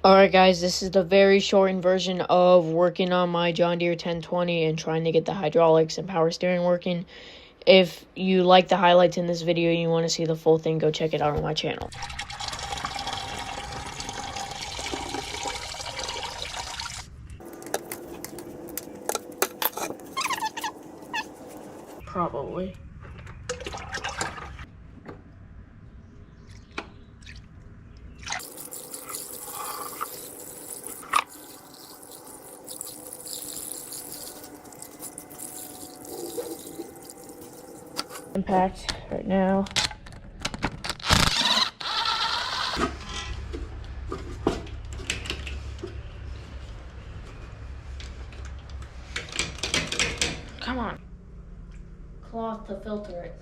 Alright guys, this is the very shortened version of working on my John Deere 1020 and trying to get the hydraulics and power steering working. If you like the highlights in this video and you want to see the full thing, go check it out on my channel. Probably. Impact right now. Come on. Cloth to filter it.